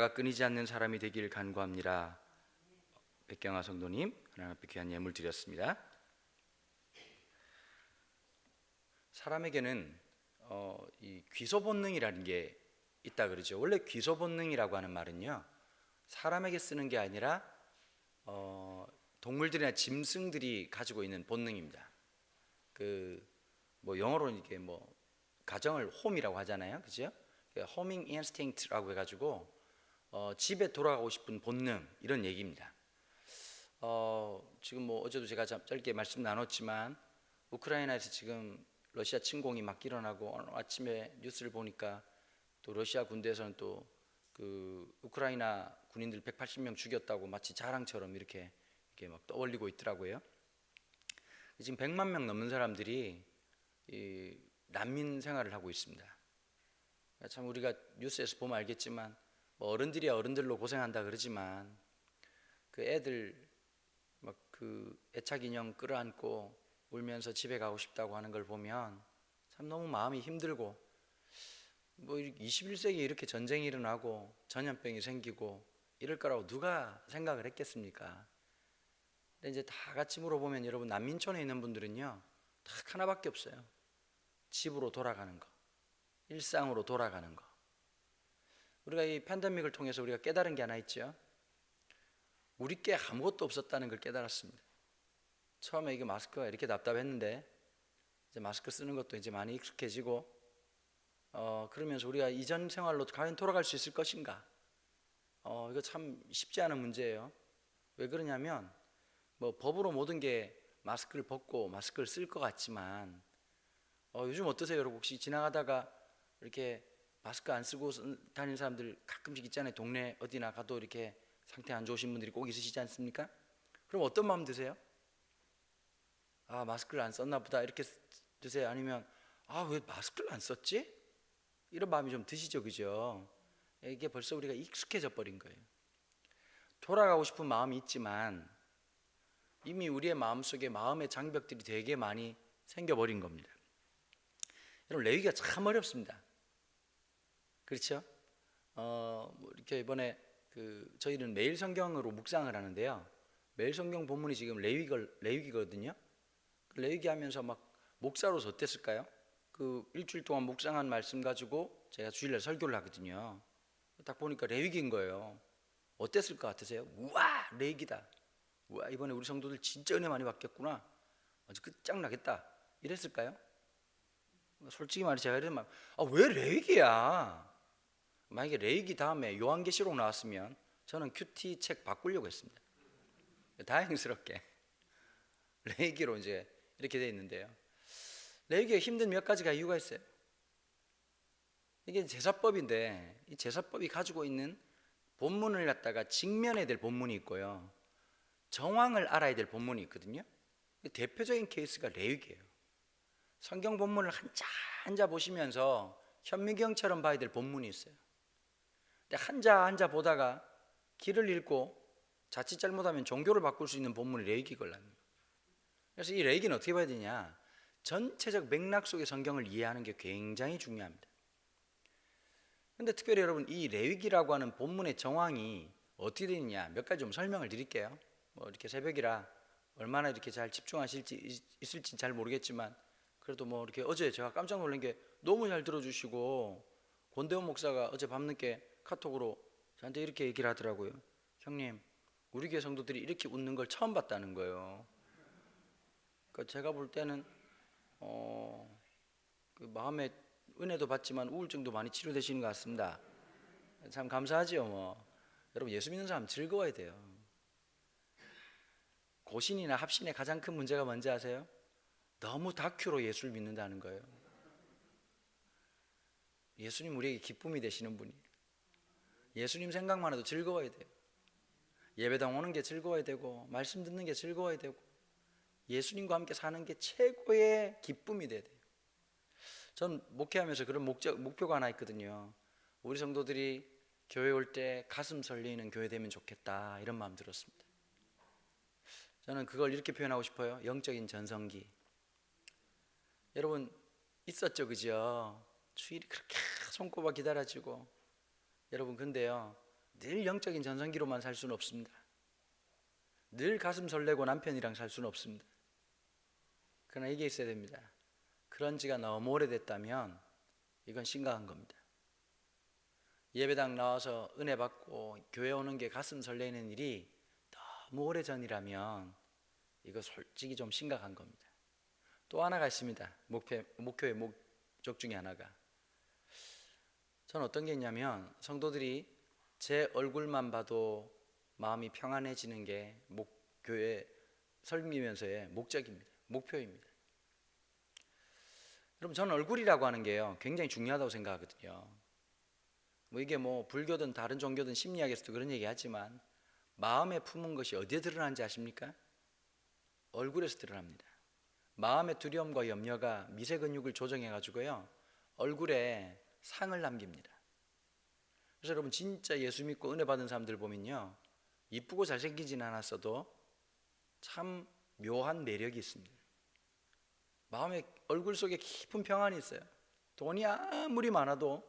가 끊이지 않는 사람이 되길 간구합니다. 백경아 성도님, 하나님 앞에 귀한 예물 드렸습니다. 사람에게는 이 귀소 본능이라는 게 있다 그러죠. 원래 귀소 본능이라고 하는 말은요, 사람에게 쓰는 게 아니라 동물들이나 짐승들이 가지고 있는 본능입니다. 뭐 영어로는 이게 뭐 가정을 홈이라고 하잖아요, 그죠? 호밍 인스팅트라고 해가지고 집에 돌아가고 싶은 본능, 이런 얘기입니다. 지금 뭐 어제도 제가 짧게 말씀 나눴지만 우크라이나에서 지금 러시아 침공이 막 일어나고, 오늘 아침에 뉴스를 보니까 또 러시아 군대에서는 또 그 우크라이나 군인들 180명 죽였다고 마치 자랑처럼 이렇게 막 떠올리고 있더라고요. 지금 100만 명 넘는 사람들이 이 난민 생활을 하고 있습니다. 참 우리가 뉴스에서 보면 알겠지만 뭐 어른들이야 어른들로 고생한다 그러지만 그 애들 막 그 애착 인형 끌어안고 울면서 집에 가고 싶다고 하는 걸 보면 참 너무 마음이 힘들고, 뭐 21세기에 이렇게 전쟁이 일어나고 전염병이 생기고 이럴 거라고 누가 생각을 했겠습니까? 근데 이제 다 같이 물어보면 여러분, 난민촌에 있는 분들은요 딱 하나밖에 없어요. 집으로 돌아가는 거, 일상으로 돌아가는 거. 우리가 이 팬데믹을 통해서 우리가 깨달은 게 하나 있죠. 우리께 아무것도 없었다는 걸 깨달았습니다. 처음에 이게 마스크가 이렇게 답답했는데 이제 마스크 쓰는 것도 이제 많이 익숙해지고 그러면서 우리가 이전 생활로 과연 돌아갈 수 있을 것인가? 이거 참 쉽지 않은 문제예요. 왜 그러냐면 뭐 법으로 모든 게 마스크를 벗고 마스크를 쓸 것 같지만 요즘 어떠세요, 여러분? 혹시 지나가다가 이렇게 마스크 안 쓰고 다니는 사람들 가끔씩 있잖아요. 동네 어디나 가도 이렇게 상태 안 좋으신 분들이 꼭 있으시지 않습니까? 그럼 어떤 마음 드세요? 아, 마스크를 안 썼나 보다 이렇게 드세요? 아니면 아, 왜 마스크를 안 썼지? 이런 마음이 좀 드시죠, 그죠? 이게 벌써 우리가 익숙해져 버린 거예요. 돌아가고 싶은 마음이 있지만 이미 우리의 마음속에 마음의 장벽들이 되게 많이 생겨버린 겁니다. 여러분, 레위기가 참 어렵습니다. 그렇죠? 뭐 이렇게 이번에 저희는 매일 성경으로 묵상을 하는데요. 매일 성경 본문이 지금 레위기거든요. 레위기 하면서 막 목사로서 어땠을까요? 일주일 동안 묵상한 말씀 가지고 제가 주일날 설교를 하거든요. 딱 보니까 레위기인 거예요. 어땠을 것 같으세요? 우와, 레위기다. 우와, 이번에 우리 성도들 진짜 은혜 많이 받겠구나. 아주 끝장나겠다. 이랬을까요? 솔직히 말해 제가 이러면 왜 레위기야? 만약에 레위기 다음에 요한계시록 나왔으면 저는 큐티 책 바꾸려고 했습니다. 다행스럽게 레위기로 이제 이렇게 돼 있는데요. 레위기가 힘든 몇 가지가 이유가 있어요. 이게 제사법인데 이 제사법이 가지고 있는 본문을 갖다가 직면해야 될 본문이 있고요, 정황을 알아야 될 본문이 있거든요. 대표적인 케이스가 레위기예요. 성경 본문을 한자 한자 보시면서 현미경처럼 봐야 될 본문이 있어요. 근데 한자 한자 보다가 길을 잃고 자칫 잘못하면 종교를 바꿀 수 있는 본문이 레위기거든요. 그래서 이 레위기는 어떻게 봐야 되냐? 전체적 맥락 속의 성경을 이해하는 게 굉장히 중요합니다. 근데 특별히 여러분, 이 레위기라고 하는 본문의 정황이 어떻게 되느냐, 몇 가지 좀 설명을 드릴게요. 뭐 이렇게 새벽이라 얼마나 이렇게 잘 집중하실지 있을지 잘 모르겠지만, 그래도 뭐 이렇게 어제 제가 깜짝 놀란 게 너무 잘 들어주시고, 권대원 목사가 어제 밤늦게 카톡으로 저한테 이렇게 얘기를 하더라고요. 형님, 우리 교회 성도들이 이렇게 웃는 걸 처음 봤다는 거예요. 그러니까 제가 볼 때는 마음에 은혜도 받지만 우울증도 많이 치료되시는 것 같습니다. 참 감사하지요. 뭐 여러분, 예수 믿는 사람 즐거워야 돼요. 고신이나 합신의 가장 큰 문제가 뭔지 아세요? 너무 다큐로 예수를 믿는다는 거예요. 예수님 우리에게 기쁨이 되시는 분이에요. 예수님 생각만 해도 즐거워야 돼요. 예배당 오는 게 즐거워야 되고, 말씀 듣는 게 즐거워야 되고, 예수님과 함께 사는 게 최고의 기쁨이 돼야 돼요. 전 목회하면서 그런 목표가 하나 있거든요. 우리 성도들이 교회 올 때 가슴 설레이는 교회 되면 좋겠다, 이런 마음 들었습니다. 저는 그걸 이렇게 표현하고 싶어요. 영적인 전성기. 여러분 있었죠, 그죠? 주일이 그렇게 손꼽아 기다려지고. 여러분 근데요, 늘 영적인 전성기로만 살 수는 없습니다. 늘 가슴 설레고 남편이랑 살 수는 없습니다. 그러나 이게 있어야 됩니다. 그런 지가 너무 오래됐다면 이건 심각한 겁니다. 예배당 나와서 은혜 받고 교회 오는 게 가슴 설레는 일이 너무 오래전이라면 이거 솔직히 좀 심각한 겁니다. 또 하나가 있습니다. 목표의 목적 중에 하나가, 저는 어떤 게 있냐면 성도들이 제 얼굴만 봐도 마음이 평안해지는 게 교회 섬기면서의 목적입니다. 목표입니다. 여러분, 저는 얼굴이라고 하는 게요 굉장히 중요하다고 생각하거든요. 이게 불교든 다른 종교든 심리학에서도 그런 얘기 하지만 마음에 품은 것이 어디에 드러나는지 아십니까? 얼굴에서 드러납니다. 마음의 두려움과 염려가 미세 근육을 조정해 가지고요 얼굴에 상을 남깁니다. 그래서 여러분, 진짜 예수 믿고 은혜 받은 사람들 보면요 이쁘고 잘생기진 않았어도 참 묘한 매력이 있습니다. 마음의 얼굴 속에 깊은 평안이 있어요. 돈이 아무리 많아도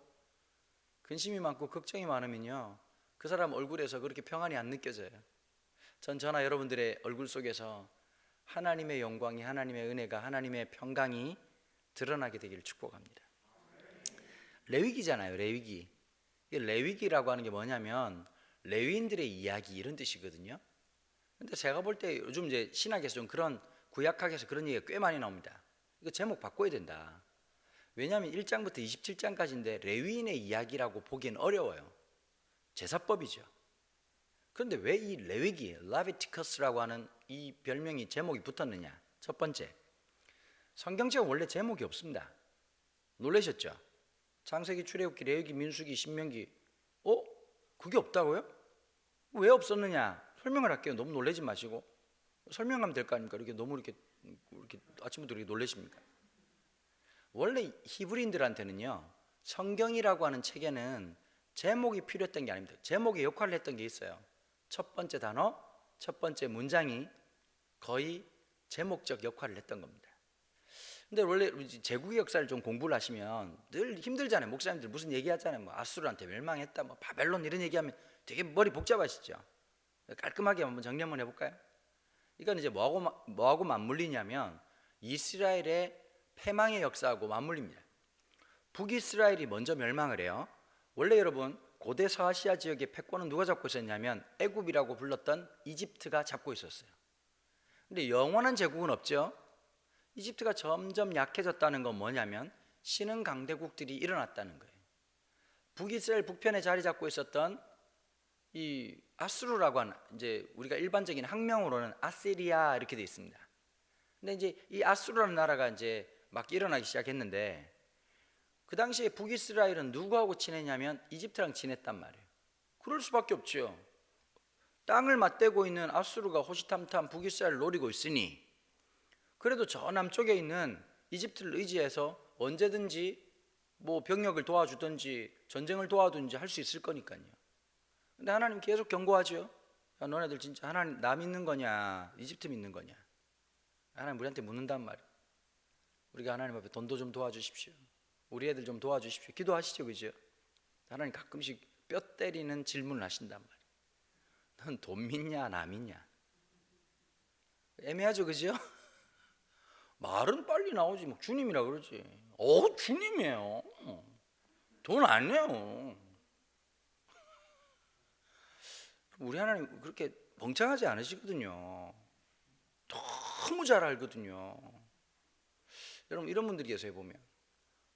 근심이 많고 걱정이 많으면요 그 사람 얼굴에서 그렇게 평안이 안 느껴져요. 저나 여러분들의 얼굴 속에서 하나님의 영광이, 하나님의 은혜가, 하나님의 평강이 드러나게 되기를 축복합니다. 레위기잖아요. 레위기. 레위기라고 하는 게 뭐냐면 레위인들의 이야기 이런 뜻이거든요. 근데 제가 볼 때 요즘 이제 신학에서 좀 그런 구약학에서 그런 얘기가 꽤 많이 나옵니다. 이거 제목 바꿔야 된다. 왜냐하면 1장부터 27장까지인데 레위인의 이야기라고 보기엔 어려워요. 제사법이죠. 그런데 왜 이 레위기, 라비티커스라고 하는 이 별명이 제목이 붙었느냐? 첫 번째, 성경책은 원래 제목이 없습니다. 놀라셨죠? 창세기, 출애굽기, 레위기, 민수기, 신명기, 그게 없다고요? 왜 없었느냐? 설명을 할게요. 너무 놀라지 마시고 설명하면 될 거 아닙니까? 이렇게 너무 이렇게 아침부터 이렇게 놀라십니까? 원래 히브리인들한테는요 성경이라고 하는 책에는 제목이 필요했던 게 아닙니다. 제목의 역할을 했던 게 있어요. 첫 번째 단어, 첫 번째 문장이 거의 제목적 역할을 했던 겁니다. 근데 원래 제국의 역사를 좀 공부를 하시면 늘 힘들잖아요. 목사님들 무슨 얘기하잖아요. 아수르한테 멸망했다, 바벨론 이런 얘기하면 되게 머리 복잡하시죠. 깔끔하게 한번 정리 한번 해볼까요? 이건 이제 뭐하고 맞물리냐면 이스라엘의 패망의 역사하고 맞물립니다. 북이스라엘이 먼저 멸망을 해요. 원래 여러분, 고대 서아시아 지역의 패권은 누가 잡고 있었냐면 애굽이라고 불렀던 이집트가 잡고 있었어요. 근데 영원한 제국은 없죠. 이집트가 점점 약해졌다는 건 뭐냐면 신흥 강대국들이 일어났다는 거예요. 북이스라엘 북편에 자리 잡고 있었던 이 아수르라고 하는, 이제 우리가 일반적인 학명으로는 아시리아 이렇게 되어 있습니다. 근데 이제 이 아수르라는 나라가 이제 막 일어나기 시작했는데 그 당시에 북이스라엘은 누구하고 친했냐면 이집트랑 친했단 말이에요. 그럴 수밖에 없죠. 땅을 맞대고 있는 아수르가 호시탐탐 북이스라엘을 노리고 있으니 그래도 저 남쪽에 있는 이집트를 의지해서 언제든지 병력을 도와주든지 전쟁을 도와주든지 할 수 있을 거니까요. 근데 하나님 계속 경고하죠. 야, 너네들 진짜 하나님 나 믿는 거냐 이집트 믿는 거냐. 하나님 우리한테 묻는단 말이에요. 우리가 하나님 앞에 돈도 좀 도와주십시오. 우리 애들 좀 도와주십시오. 기도하시죠, 그죠? 하나님 가끔씩 뼈 때리는 질문을 하신단 말이에요. 넌 돈 믿냐 나 믿냐? 애매하죠, 그죠? 말은 빨리 나오지 주님이라 그러지. 주님이에요. 돈 안 내요. 우리 하나님 그렇게 멍청하지 않으시거든요. 너무 잘 알거든요. 여러분, 이런 분들이 계세요. 보면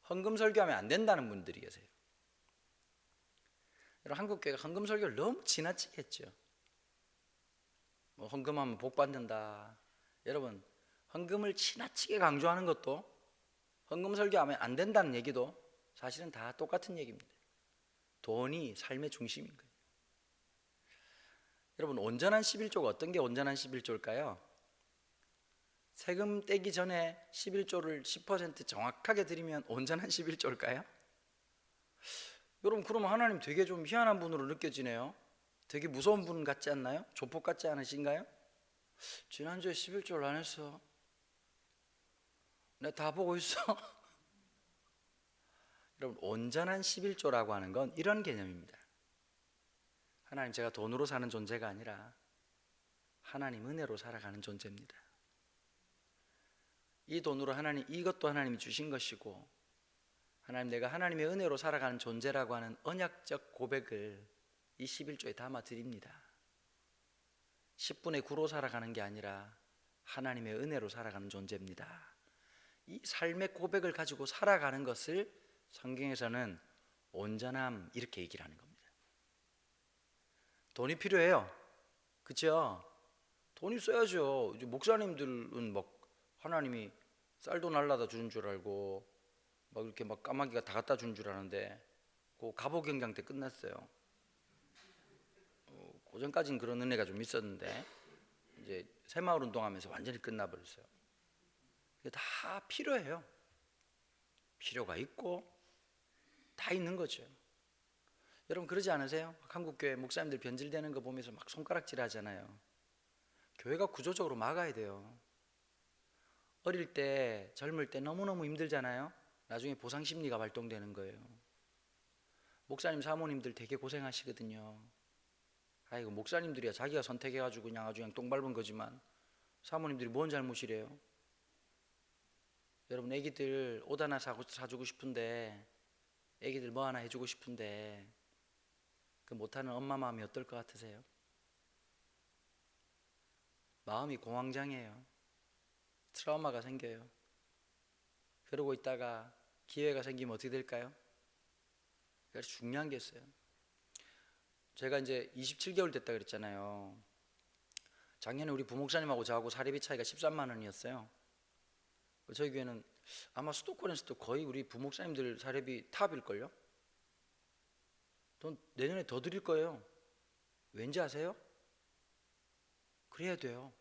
헌금 설교하면 안 된다는 분들이 계세요. 여러분, 한국 교회가 헌금 설교를 너무 지나치게 했죠. 헌금하면 복 받는다. 여러분, 헌금을 지나치게 강조하는 것도, 헌금 설교하면 안 된다는 얘기도 사실은 다 똑같은 얘기입니다. 돈이 삶의 중심인 거예요. 여러분, 온전한 11조가 어떤 게 온전한 11조일까요? 세금 떼기 전에 11조를 10% 정확하게 드리면 온전한 11조일까요? 여러분, 그러면 하나님 되게 좀 희한한 분으로 느껴지네요. 되게 무서운 분 같지 않나요? 조폭 같지 않으신가요? 지난주에 11조를 안 했어. 내가 다 보고 있어. 여러분, 온전한 11조라고 하는 건 이런 개념입니다. 하나님, 제가 돈으로 사는 존재가 아니라 하나님 은혜로 살아가는 존재입니다. 이 돈으로 하나님, 이것도 하나님이 주신 것이고, 하나님, 내가 하나님의 은혜로 살아가는 존재라고 하는 언약적 고백을 이 11조에 담아 드립니다. 10분의 9로 살아가는 게 아니라 하나님의 은혜로 살아가는 존재입니다. 이 삶의 고백을 가지고 살아가는 것을 성경에서는 온전함, 이렇게 얘기를 하는 겁니다. 돈이 필요해요. 그렇죠? 돈이 써야죠. 목사님들은 막 하나님이 쌀도 날라다 주는 줄 알고 막 이렇게 막 까마귀가 다 갖다 주는 줄 아는데, 그 갑오경장 때 끝났어요. 그 전까지는 그런 은혜가 좀 있었는데 이제 새마을 운동하면서 완전히 끝나버렸어요. 이게 다 필요해요. 필요가 있고 다 있는 거죠. 여러분 그러지 않으세요? 한국교회 목사님들 변질되는 거 보면서 막 손가락질 하잖아요. 교회가 구조적으로 막아야 돼요. 어릴 때, 젊을 때 너무너무 힘들잖아요. 나중에 보상심리가 발동되는 거예요. 목사님, 사모님들 되게 고생하시거든요. 아이고, 목사님들이야 자기가 선택해가지고 그냥 아주 그냥 똥 밟은 거지만 사모님들이 뭔 잘못이래요? 여러분, 애기들 옷 하나 사주고 싶은데, 애기들 뭐 하나 해주고 싶은데 그 못하는 엄마 마음이 어떨 것 같으세요? 마음이 공황장애예요. 트라우마가 생겨요. 그러고 있다가 기회가 생기면 어떻게 될까요? 그래서 중요한 게 있어요. 제가 이제 27개월 됐다 그랬잖아요. 작년에 우리 부목사님하고 저하고 사례비 차이가 13만 원이었어요. 저희 교회는 아마 수도권에서도 거의 우리 부목사님들 사례비 탑일걸요? 돈 내년에 더 드릴 거예요. 왠지 아세요? 그래야 돼요.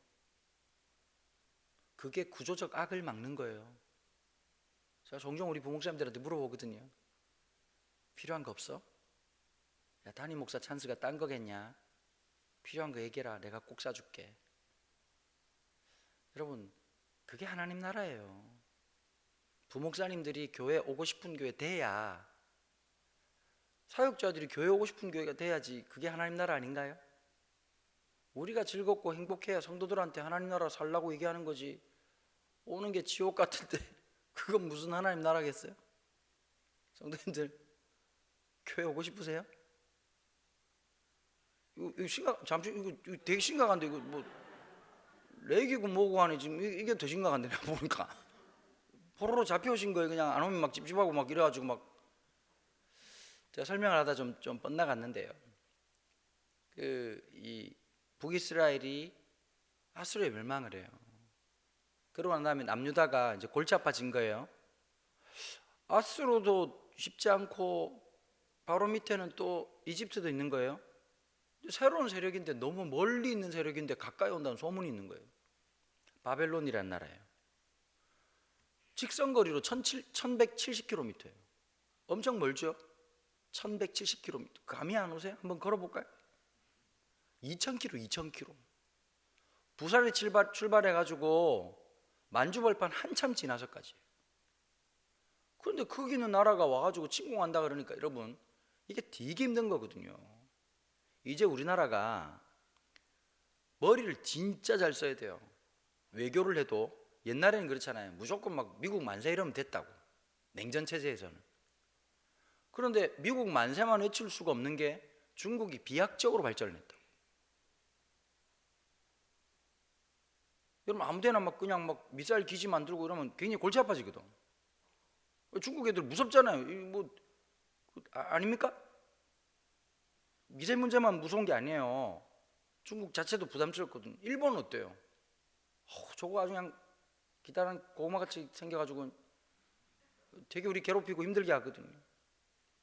그게 구조적 악을 막는 거예요. 제가 종종 우리 부목사님들한테 물어보거든요. 필요한 거 없어? 야, 담임 목사 찬스가 딴 거겠냐? 필요한 거 얘기해라. 내가 꼭 사줄게. 여러분, 그게 하나님 나라예요. 부목사님들이 교회 오고 싶은 교회 돼야, 사역자들이 교회 오고 싶은 교회가 돼야지 그게 하나님 나라 아닌가요? 우리가 즐겁고 행복해야 성도들한테 하나님 나라 살라고 얘기하는 거지, 오는 게 지옥 같은데 그건 무슨 하나님 나라겠어요? 성도님들 교회 오고 싶으세요? 이거 심각, 잠시 이거 되게 심각한데, 이거 뭐 렉이고 뭐고 하니 지금 이게 더 심각한데 내가 보니까 포로로 잡혀오신 거예요. 그냥 안 오면 막 찝찝하고 막 이래가지고 막. 제가 설명을 하다 좀 뻗나갔는데요. 이 북이스라엘이 아수르에 멸망을 해요. 그러고 난 다음에 남유다가 이제 골치 아파진 거예요. 아수르도 쉽지 않고 바로 밑에는 또 이집트도 있는 거예요. 새로운 세력인데, 너무 멀리 있는 세력인데 가까이 온다는 소문이 있는 거예요. 바벨론이라는 나라예요. 직선거리로 1170km예요. 엄청 멀죠? 1170km. 감이 안 오세요? 한번 걸어볼까요? 2000km. 부산에 출발해가지고 만주벌판 한참 지나서까지. 그런데 거기 있는 나라가 와가지고 침공한다 그러니까 여러분, 이게 되게 힘든 거거든요. 이제 우리나라가 머리를 진짜 잘 써야 돼요. 외교를 해도 옛날에는 그렇잖아요. 무조건 막 미국 만세 이러면 됐다고, 냉전 체제에서는. 그런데 미국 만세만 외칠 수가 없는 게 중국이 비약적으로 발전을 했다고. 여러분, 아무데나 막 그냥 막 미사일 기지 만들고 이러면 굉장히 골치 아파지거든. 중국 애들 무섭잖아요. 뭐 아닙니까? 미세문제만 무서운 게 아니에요. 중국 자체도 부담스럽거든. 일본은 어때요? 저거 아주 그냥 기다란 고구마같이 생겨가지고 되게 우리 괴롭히고 힘들게 하거든요.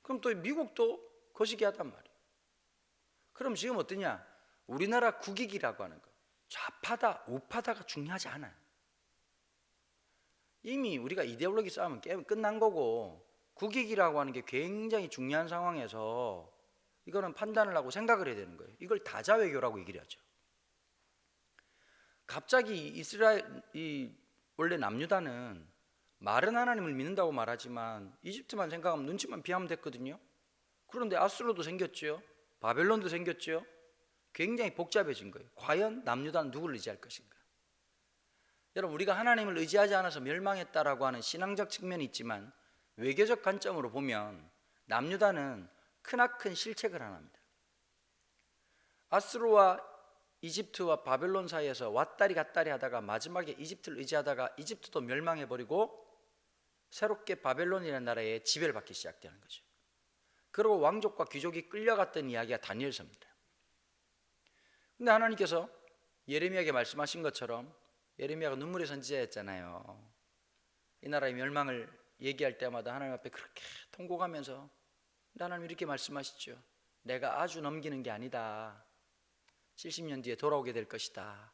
그럼 또 미국도 거시기 하단 말이에요. 그럼 지금 어떠냐? 우리나라 국익이라고 하는 거, 좌파다 우파다가 중요하지 않아요. 이미 우리가 이데올로기 싸움은 끝난 거고, 국익이라고 하는 게 굉장히 중요한 상황에서 이거는 판단을 하고 생각을 해야 되는 거예요. 이걸 다자외교라고 얘기를 하죠. 갑자기 원래 남유다는 말은 하나님을 믿는다고 말하지만 이집트만 생각하면 눈치만 비하면 됐거든요. 그런데 아수르도 생겼죠. 바벨론도 생겼죠. 굉장히 복잡해진 거예요. 과연 남유다는 누구를 의지할 것인가? 여러분, 우리가 하나님을 의지하지 않아서 멸망했다라고 하는 신앙적 측면이 있지만 외교적 관점으로 보면 남유다는 크나큰 실책을 하나 합니다. 아수르와 이집트와 바벨론 사이에서 왔다리 갔다리 하다가 마지막에 이집트를 의지하다가 이집트도 멸망해버리고 새롭게 바벨론이라는 나라에 지배를 받기 시작되는 거죠. 그리고 왕족과 귀족이 끌려갔던 이야기가 다니엘서입니다. 근데 하나님께서 예레미야에게 말씀하신 것처럼, 예레미야가 눈물의 선지자였잖아요. 이 나라의 멸망을 얘기할 때마다 하나님 앞에 그렇게 통곡하면서, 근데 하나님 이렇게 말씀하시죠. 내가 아주 넘기는 게 아니다. 70년 뒤에 돌아오게 될 것이다.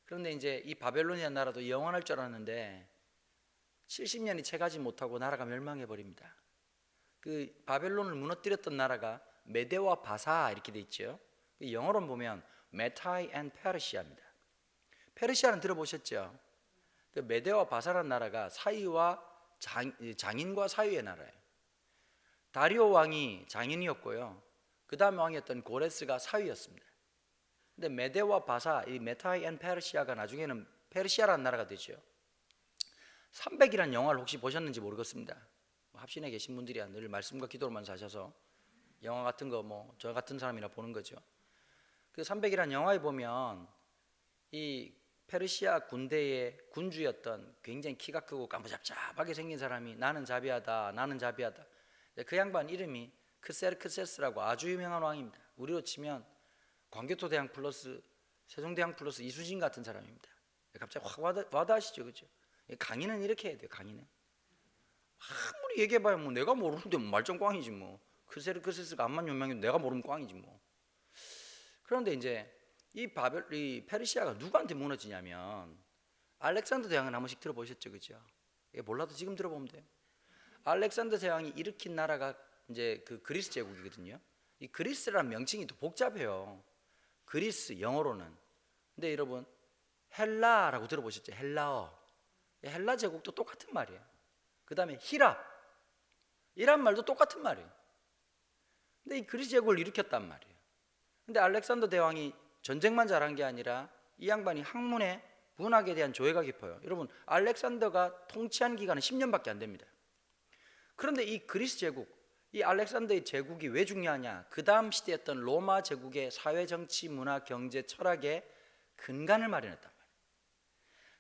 그런데 이제 이 바벨론이라는 나라도 영원할 줄 알았는데 70년이 채가지 못하고 나라가 멸망해버립니다. 그 바벨론을 무너뜨렸던 나라가 메데와 바사 이렇게 돼 있죠. 영어로 보면 메타이 앤 페르시아입니다. 페르시아는 들어보셨죠? 그 메데와 바사라는 나라가 사위와 장인과 사위의 나라예요. 다리오 왕이 장인이었고요. 그 다음 왕이었던 고레스가 사위였습니다. 근데 메데와 바사, 이 메타이 앤 페르시아가 나중에는 페르시아라는 나라가 되죠. 300이라는 영화를 혹시 보셨는지 모르겠습니다. 합신에 계신 분들이야 늘 말씀과 기도로만 사셔서 영화 같은 거 뭐 저 같은 사람이나 보는 거죠. 그 300이라는 영화에 보면 이 페르시아 군대의 군주였던 굉장히 키가 크고 까무잡잡하게 생긴 사람이 나는 자비하다, 나는 자비하다. 그 양반 이름이 크세르크세스라고 아주 유명한 왕입니다. 우리로 치면 광교토대왕 플러스 세종대왕 플러스 이수진 같은 사람입니다. 갑자기 확 와닿으시죠, 그죠? 강의는 이렇게 해야 돼요. 강의는 아무리 얘기해봐야 뭐 내가 모르는데 뭐 말좀 꽝이지 뭐. 크세르크세스가 암만 유명해도 내가 모르면 꽝이지 뭐. 그런데 이제 이 페르시아가 누구한테 무너지냐면 알렉산더 대왕을 한 번씩 들어보셨죠, 그죠? 몰라도 지금 들어보면 돼요. 알렉산더 대왕이 일으킨 나라가 이제 그 그리스 제국이거든요. 이 그리스라는 명칭이 또 복잡해요. 그리스 영어로는. 근데 여러분 헬라라고 들어보셨죠? 헬라어. 헬라 제국도 똑같은 말이에요. 그 다음에 히랍 이란 말도 똑같은 말이에요. 근데 이 그리스 제국을 일으켰단 말이에요. 근데 알렉산더 대왕이 전쟁만 잘한 게 아니라 이 양반이 학문에 문학에 대한 조예가 깊어요. 여러분 알렉산더가 통치한 기간은 10년밖에 안 됩니다. 그런데 이 그리스 제국, 이 알렉산더의 제국이 왜 중요하냐? 그 다음 시대였던 로마 제국의 사회, 정치, 문화, 경제, 철학의 근간을 마련했단 말이에요.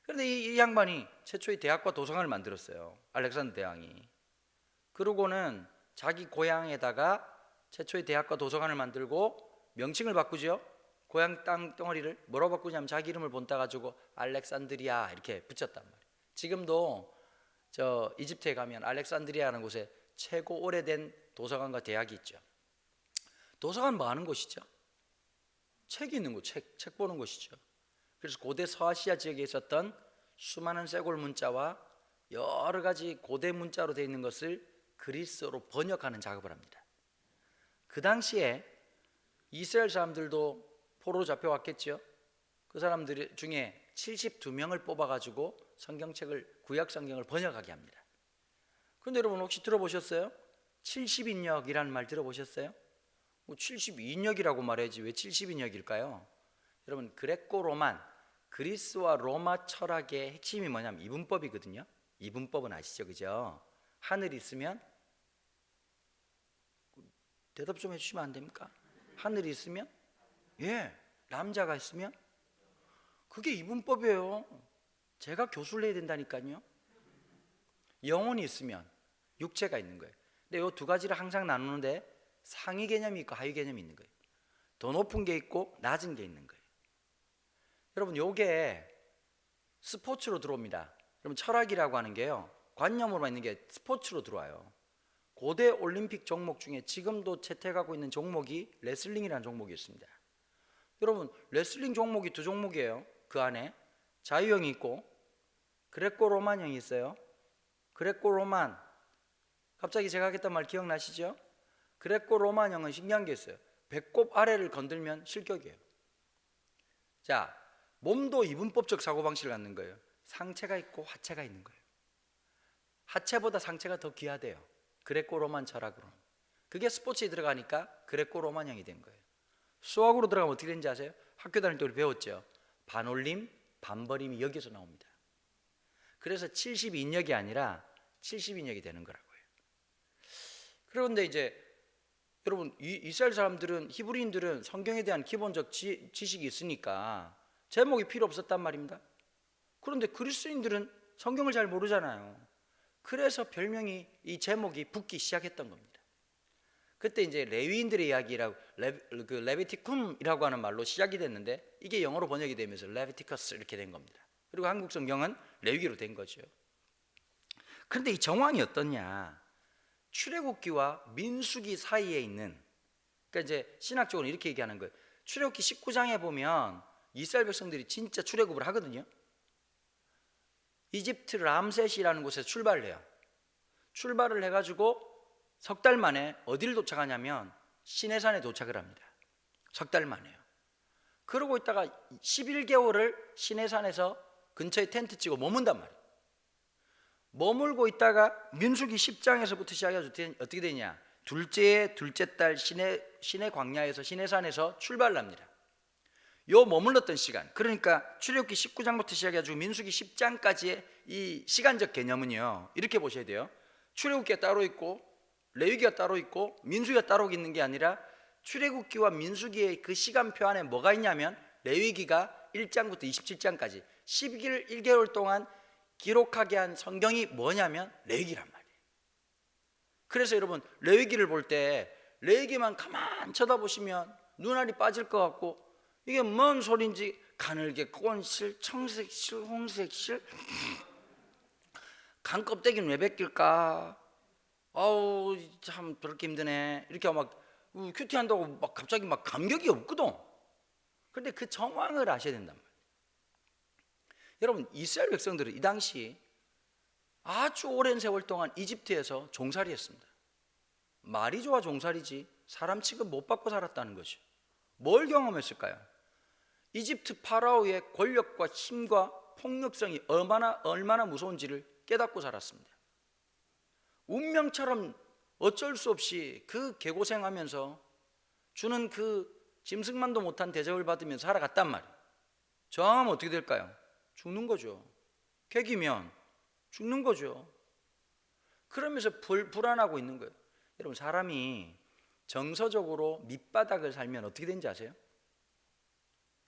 그런데 이 양반이 최초의 대학과 도서관을 만들었어요. 알렉산더 대왕이. 그러고는 자기 고향에다가 최초의 대학과 도서관을 만들고 명칭을 바꾸죠. 고향 땅 덩어리를 뭐라고 바꾸냐면 자기 이름을 본따 가지고 알렉산드리아 이렇게 붙였단 말이에요. 지금도 저 이집트에 가면 알렉산드리아라는 곳에 최고 오래된 도서관과 대학이 있죠. 도서관 뭐 하는 곳이죠? 책이 있는 곳, 책 보는 곳이죠. 그래서 고대 서아시아 지역에 있었던 수많은 쇄골 문자와 여러 가지 고대 문자로 되어 있는 것을 그리스어로 번역하는 작업을 합니다. 그 당시에 이스라엘 사람들도 포로로 잡혀왔겠죠. 그 사람들 중에 72명을 뽑아가지고 성경책을, 구약 성경을 번역하게 합니다. 그런데 여러분 혹시 들어보셨어요? 70인역이라는 말 들어보셨어요? 72인역이라고 말해야지 왜 70인역일까요? 여러분 그레코 로만, 그리스와 로마 철학의 핵심이 뭐냐면 이분법이거든요. 이분법은 아시죠, 그죠? 하늘이 있으면 대답 좀 해주시면 안 됩니까? 하늘이 있으면 남자가 있으면 그게 이분법이에요. 제가 교수를 해야 된다니까요. 영혼이 있으면 육체가 있는 거예요. 근데 이 두 가지를 항상 나누는데 상위 개념이 있고 하위 개념이 있는 거예요. 더 높은 게 있고 낮은 게 있는 거예요. 여러분 요게 스포츠로 들어옵니다. 여러분 철학이라고 하는 게요, 관념으로만 있는 게 스포츠로 들어와요. 고대 올림픽 종목 중에 지금도 채택하고 있는 종목이 레슬링이라는 종목이 있습니다. 여러분 레슬링 종목이 두 종목이에요. 그 안에 자유형이 있고 그레코 로만형이 있어요. 그레코 로만, 갑자기 제가 하겠다는 말 기억나시죠? 그레코 로만형은 신기한 게 있어요. 배꼽 아래를 건들면 실격이에요. 자, 몸도 이분법적 사고방식을 갖는 거예요. 상체가 있고 하체가 있는 거예요. 하체보다 상체가 더 귀하대요. 그레코 로만 철학으로는. 그게 스포츠에 들어가니까 그레코 로마형이 된 거예요. 수학으로 들어가면 어떻게 되는지 아세요? 학교 다닐 때 우리 배웠죠. 반올림, 반버림이 여기서 나옵니다. 그래서 72인역이 아니라 70인역이 되는 거라고요. 그런데 이제 여러분, 이스라엘 사람들은, 히브리인들은 성경에 대한 기본적 지식이 있으니까 제목이 필요 없었단 말입니다. 그런데 그리스도인들은 성경을 잘 모르잖아요. 그래서 별명이, 이 제목이 붙기 시작했던 겁니다. 그때 이제 레위인들의 이야기라고, 레비티쿰이라고 하는 말로 시작이 됐는데, 이게 영어로 번역이 되면서 레비티커스 이렇게 된 겁니다. 그리고 한국 성경은 레위기로 된 거죠. 그런데 이 정황이 어떻냐? 출애굽기와 민수기 사이에 있는, 그러니까 이제 신학적으로 이렇게 얘기하는 거예요. 출애굽기 19장에 보면 이스라엘 백성들이 진짜 출애굽을 하거든요. 이집트 람셋이라는 곳에서 출발을 해요. 출발을 해가지고 석 달 만에 어디를 도착하냐면 시내산에 도착을 합니다. 석 달 만에요. 그러고 있다가 11개월을 시내산에서 근처에 텐트 치고 머문단 말이에요. 머물고 있다가 민수기 10장에서부터 시작해서 어떻게 되냐? 둘째 달 시내 광야에서, 시내산에서 출발을 합니다. 요 머물렀던 시간, 그러니까 출애굽기 19장부터 시작해가지고 민수기 10장까지의 이 시간적 개념은요, 이렇게 보셔야 돼요. 출애굽기가 따로 있고 레위기가 따로 있고 민수기가 따로 있는 게 아니라, 출애굽기와 민수기의 그 시간표 안에 뭐가 있냐면, 레위기가 1장부터 27장까지 11개월 동안 기록하게 한 성경이 뭐냐면 레위기란 말이에요. 그래서 여러분, 레위기를 볼 때 레위기만 가만 쳐다보시면 눈알이 빠질 것 같고, 이게 뭔 소린지 가늘게 꼰실, 청색실, 홍색실, 간 껍데기는 왜 벗길까? 아우 참 그렇게 힘드네. 이렇게 막 큐티한다고 막 갑자기 막 감격이 없거든. 그런데 그 정황을 아셔야 된단 말이에요. 여러분, 이스라엘 백성들은 이 당시 아주 오랜 세월 동안 이집트에서 종살이 했습니다. 말이 좋아 종살이지 사람 취급 못 받고 살았다는 것이죠. 뭘 경험했을까요? 이집트 파라오의 권력과 힘과 폭력성이 얼마나 무서운지를 깨닫고 살았습니다. 운명처럼 어쩔 수 없이 그 개고생하면서 주는 그 짐승만도 못한 대접을 받으면서 살아갔단 말이에요. 저항하면 어떻게 될까요? 죽는 거죠. 개기면 죽는 거죠. 그러면서 불안하고 있는 거예요. 여러분, 사람이 정서적으로 밑바닥을 살면 어떻게 되는지 아세요?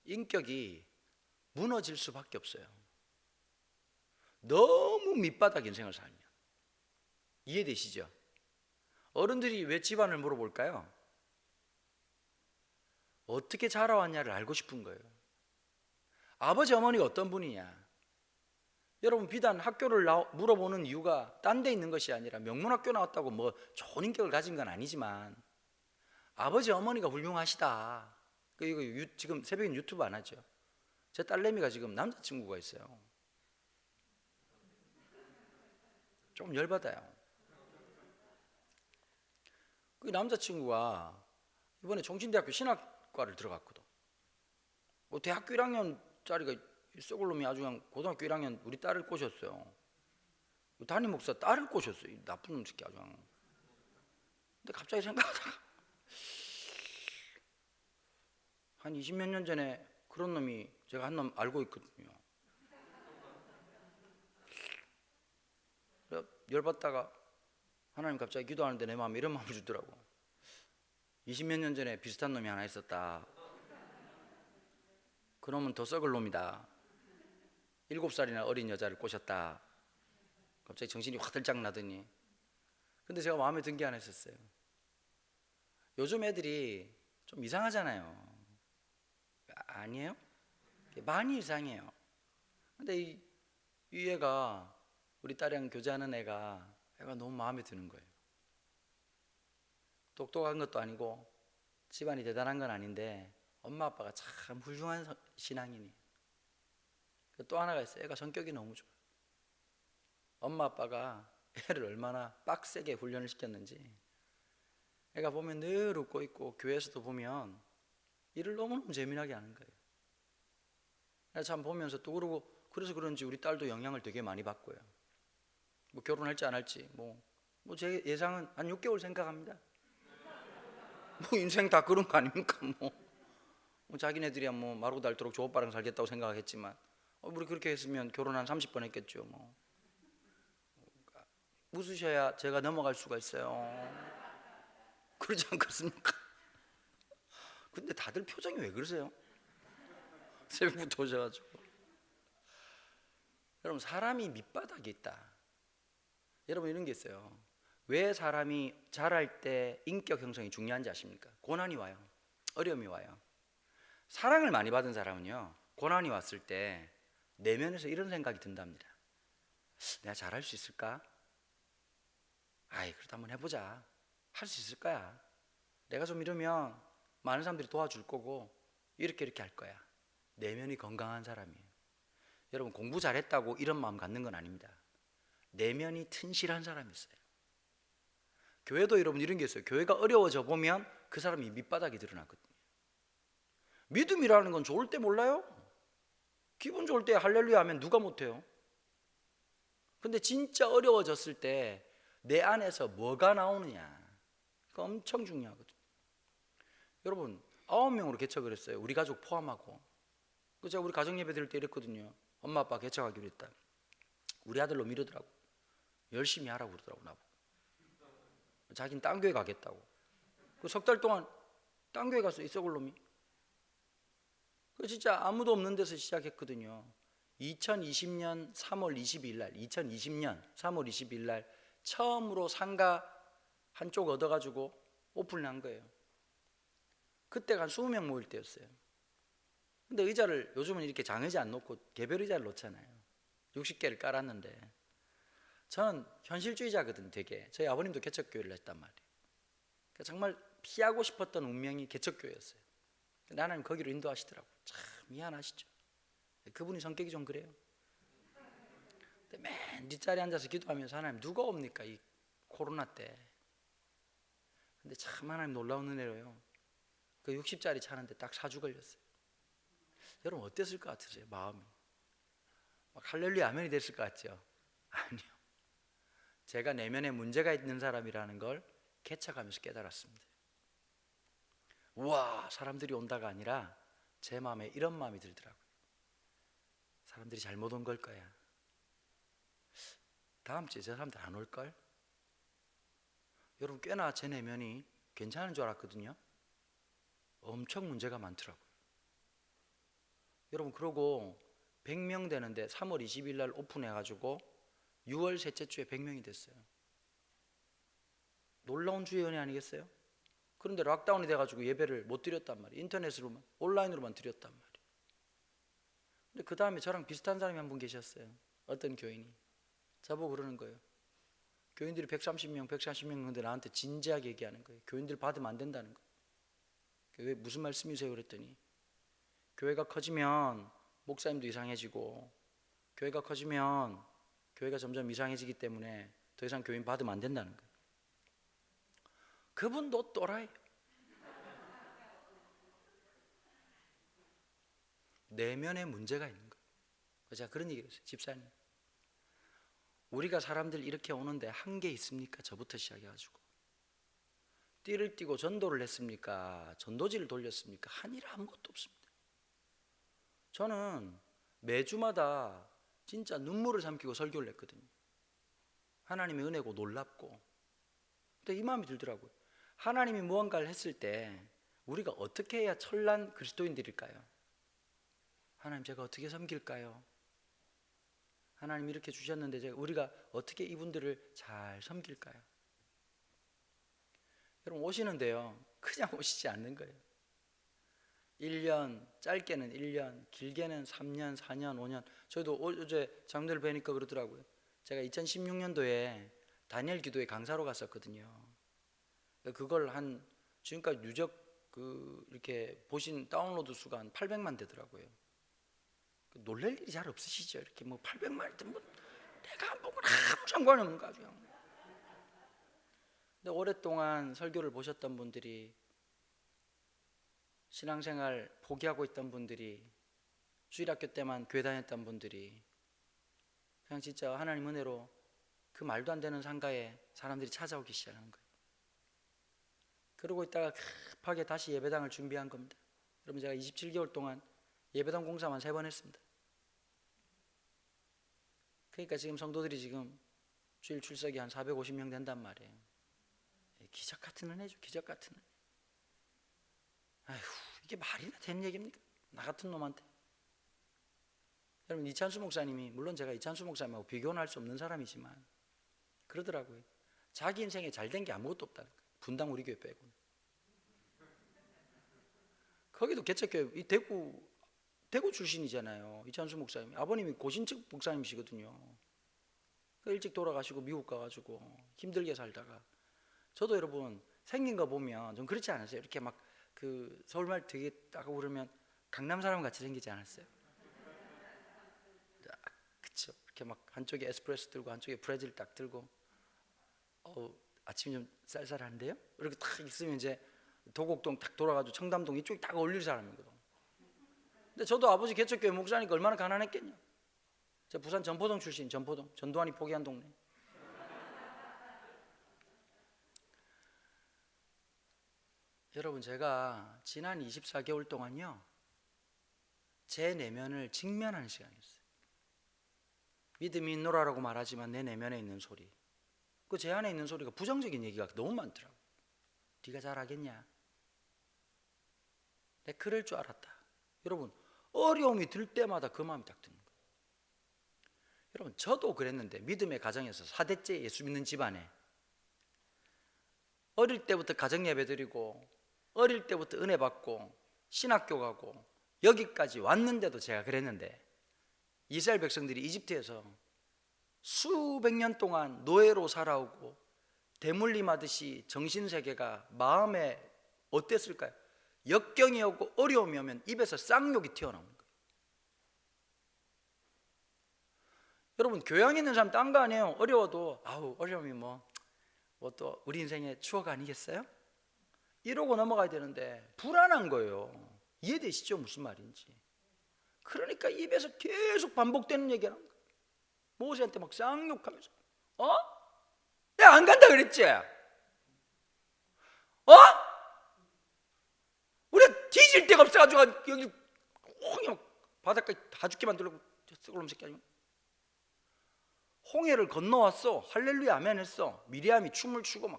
인격이 무너질 수밖에 없어요. 너무 밑바닥 인생을 살면. 이해되시죠? 어른들이 왜 집안을 물어볼까요? 어떻게 자라왔냐를 알고 싶은 거예요. 아버지 어머니가 어떤 분이냐. 여러분, 비단 학교를 물어보는 이유가 딴 데 있는 것이 아니라, 명문학교 나왔다고 뭐 좋은 인격을 가진 건 아니지만 아버지 어머니가 훌륭하시다. 이거 지금 새벽엔 유튜브 안 하죠. 제 딸내미가 지금 남자친구가 있어요. 좀 열받아요. 그 남자친구가 이번에 정신대학교 신학과를 들어갔거든. 뭐 대학교 1학년짜리가 썩을 놈이 아주 그냥 고등학교 1학년 우리 딸을 꼬셨어요. 담임 목사 딸을 꼬셨어요. 이 나쁜 놈 새끼 아주 그냥. 근데 갑자기 생각하다가 한 20몇 년 전에 그런 놈이, 제가 한 놈 알고 있거든요. 열받다가 하나님 갑자기 기도하는데 내 마음에 이런 마음을 주더라고. 20몇 년 전에 비슷한 놈이 하나 있었다. 그 놈은 더 썩을 놈이다. 7살이나 어린 여자를 꼬셨다. 갑자기 정신이 확 들짝 나더니. 근데 제가 마음에 든 게 하나 있었어요. 요즘 애들이 좀 이상하잖아요. 아니에요? 많이 이상해요. 근데 이 애가, 우리 딸이랑 교제하는 애가 너무 마음에 드는 거예요. 똑똑한 것도 아니고 집안이 대단한 건 아닌데 엄마 아빠가 참 훌륭한 신앙인이. 또 하나가 있어요. 애가 성격이 너무 좋아요. 엄마 아빠가 애를 얼마나 빡세게 훈련을 시켰는지. 애가 보면 늘 웃고 있고, 교회에서도 보면 일을 너무너무 재미나게 하는 거예요. 참 보면서 또 그러고, 그래서 그런지 우리 딸도 영향을 되게 많이 받고요. 뭐 결혼할지 안 할지 뭐 제 예상은 한 6개월 생각합니다. 뭐 인생 다 그런 거 아닙니까? 뭐 자기네들이야 뭐 마르고 닳도록 저 오빠랑 살겠다고 생각하겠지만 우리 그렇게 했으면 결혼 한 30번 했겠죠. 뭐 웃으셔야 제가 넘어갈 수가 있어요. 그러지 않겠습니까? 근데 다들 표정이 왜 그러세요? 새벽부터 오셔가지고. 여러분, 사람이 밑바닥에 있다. 여러분, 이런 게 있어요. 왜 사람이 자랄 때 인격 형성이 중요한지 아십니까? 고난이 와요. 어려움이 와요. 사랑을 많이 받은 사람은요, 고난이 왔을 때 내면에서 이런 생각이 든답니다. 내가 잘할 수 있을까? 아이, 그래도 한번 해보자. 할 수 있을 거야. 내가 좀 이러면 많은 사람들이 도와줄 거고 이렇게 할 거야. 내면이 건강한 사람이에요. 여러분, 공부 잘했다고 이런 마음 갖는 건 아닙니다. 내면이 튼실한 사람이 있어요. 교회도 여러분 이런 게 있어요. 교회가 어려워져 보면 그 사람이 밑바닥이 드러나거든요. 믿음이라는 건 좋을 때 몰라요? 기분 좋을 때 할렐루야 하면 누가 못해요? 근데 진짜 어려워졌을 때 내 안에서 뭐가 나오느냐, 그거 엄청 중요하거든요. 여러분, 9명으로 개척을 했어요. 우리 가족 포함하고. 제가 우리 가정 예배 드릴 때 이랬거든요. 엄마 아빠 개척하기로 했다. 우리 아들로 미루더라고. 열심히 하라고 그러더라고. 나보고 자기는 딴 교회 가겠다고. 그 석 달 동안 딴 교회 갔어. 이 썩을 놈이. 그 진짜 아무도 없는 데서 시작했거든요. 2020년 3월 22일 날 2020년 3월 22일 날 처음으로 상가 한쪽 얻어가지고 오픈을 한 거예요. 그때가 한 20명 모일 때였어요. 근데 의자를 요즘은 이렇게 장의자 안 놓고 개별 의자를 놓잖아요. 60개를 깔았는데 저는 현실주의자거든. 되게 저희 아버님도 개척교회를 했단 말이에요. 그러니까 정말 피하고 싶었던 운명이 개척교회였어요. 근데 하나님 거기로 인도하시더라고요. 참 미안하시죠. 그분이 성격이 좀 그래요. 근데 맨 뒷자리에 앉아서 기도하면서 하나님 누가 옵니까 이 코로나 때. 근데 참 하나님 놀라운 은혜로요. 그 60짜리 차는데 딱 4주 걸렸어요. 여러분 어땠을 것 같으세요? 마음이 막 할렐루야 아멘이 됐을 것 같죠? 아니요. 제가 내면에 문제가 있는 사람이라는 걸 개척하면서 깨달았습니다. 우와, 사람들이 온다가 아니라 제 마음에 이런 마음이 들더라고요. 사람들이 잘못 온 걸 거야. 다음 주에 저 사람들 안 올걸? 여러분, 꽤나 제 내면이 괜찮은 줄 알았거든요. 엄청 문제가 많더라고요. 여러분, 그러고 100명 되는데 3월 20일 날 오픈해가지고 6월 셋째 주에 100명이 됐어요. 놀라운 주의 은혜 아니겠어요? 그런데 락다운이 돼가지고 예배를 못 드렸단 말이에요. 인터넷으로만, 온라인으로만 드렸단 말이에요. 근데 그 다음에 저랑 비슷한 사람이 한 분 계셨어요. 어떤 교인이 저보고 그러는 거예요. 교인들이 130명, 140명 근데 나한테 진지하게 얘기하는 거예요. 교인들 받으면 안 된다는 거예요. 왜 무슨 말씀이세요? 그랬더니 교회가 커지면 목사님도 이상해지고, 교회가 커지면 교회가 점점 이상해지기 때문에 더 이상 교인 받으면 안 된다는 거예요. 그분도 또라이. 내면에 문제가 있는 거예요. 제가 그런 얘기를 했어요. 집사님, 우리가 사람들 이렇게 오는데 한계 있습니까? 저부터 시작해가지고 띠를 띠고 전도를 했습니까? 전도지를 돌렸습니까? 한 일 아무것도 없습니다. 저는 매주마다 진짜 눈물을 삼키고 설교를 했거든요. 하나님의 은혜고 놀랍고. 근데 이 마음이 들더라고요. 하나님이 무언가를 했을 때 우리가 어떻게 해야 철난 그리스도인들일까요? 하나님, 제가 어떻게 섬길까요? 하나님 이렇게 주셨는데 우리가 어떻게 이분들을 잘 섬길까요? 여러분, 오시는데요, 그냥 오시지 않는 거예요. 1년, 짧게는 1년, 길게는 3년, 4년, 5년. 저희도 어제 장로들 뵈니까 그러더라고요. 제가 2016년도에 다니엘 기도회 강사로 갔었거든요. 그걸 한 지금까지 누적 이렇게 보신 다운로드 수가 한 800만 되더라고요. 놀랄 일이 잘 없으시죠? 이렇게 뭐 800만이든 뭐 내가 안 보고는 아무 상관이 없는 거죠. 근데 오랫동안 설교를 보셨던 분들이, 신앙생활 포기하고 있던 분들이, 주일학교 때만 교회 다녔던 분들이 그냥 진짜 하나님 은혜로 그 말도 안 되는 상가에 사람들이 찾아오기 시작하는 거예요. 그러고 있다가 급하게 다시 예배당을 준비한 겁니다. 여러분, 제가 27개월 동안 예배당 공사만 3번 했습니다. 그러니까 지금 성도들이 지금 주일 출석이 한 450명 된단 말이에요. 기적 같은 은혜죠. 기적 같은 은혜. 아휴, 이게 말이나 되는 얘기입니까? 나 같은 놈한테. 여러분, 이찬수 목사님이, 물론 제가 이찬수 목사님하고 비교는 할 수 없는 사람이지만 그러더라고요. 자기 인생에 잘된 게 아무것도 없다는 거예요. 분당 우리 교회 빼고는. 거기도 개척교회, 이 대구 출신이잖아요. 이찬수 목사님이. 아버님이 고신측 목사님이시거든요. 일찍 돌아가시고 미국 가가지고 힘들게 살다가, 저도 여러분 생긴 거 보면 좀 그렇지 않았어요? 이렇게 막 그 서울말 되게 딱 그러면 강남 사람 같이 생기지 않았어요? 그쵸? 이렇게 막 한쪽에 에스프레소 들고 한쪽에 브레질 딱 들고, 아침이 좀 쌀쌀한데요? 이렇게 딱 있으면 이제 도곡동 딱 돌아가지고 청담동 이쪽이 딱 어울릴 사람이거든. 근데 저도 아버지 개척교회 목사니까 얼마나 가난했겠냐. 제가 부산 전포동 출신, 전포동, 전두환이 포기한 동네. 여러분, 제가 지난 24개월 동안요, 제 내면을 직면하는 시간이었어요. 믿음이 있노라라고 말하지만 내 내면에 있는 소리, 그 제 안에 있는 소리가 부정적인 얘기가 너무 많더라고요. 네가 잘하겠냐? 내가 그럴 줄 알았다. 여러분, 어려움이 들 때마다 그 마음이 딱 드는 거예요. 여러분, 저도 그랬는데, 믿음의 가정에서 4대째 예수 믿는 집안에 어릴 때부터 가정 예배 드리고 어릴 때부터 은혜 받고 신학교 가고 여기까지 왔는데도 제가 그랬는데, 이스라엘 백성들이 이집트에서 수백 년 동안 노예로 살아오고 대물림하듯이 정신세계가 마음에 어땠을까요? 역경이 오고 어려움이 오면 입에서 쌍욕이 튀어나오는 거예요. 여러분, 교양에 있는 사람 딴 거 아니에요. 어려워도 아우, 어려움이 뭐 또 우리 인생의 추억 아니겠어요? 이러고 넘어가야 되는데 불안한 거예요. 이해되시죠? 무슨 말인지. 그러니까 입에서 계속 반복되는 얘기를 하는 거예요. 모세한테 막 쌍욕하면서, 내가 안 간다 그랬지? 우리가 뒤질 데가 없어가지고 여기 홍해 막 바닷가에 다 죽게 만들려고 썩을 놈 새끼 아니면. 홍해를 건너왔어. 할렐루야 아멘 했어. 미리암이 춤을 추고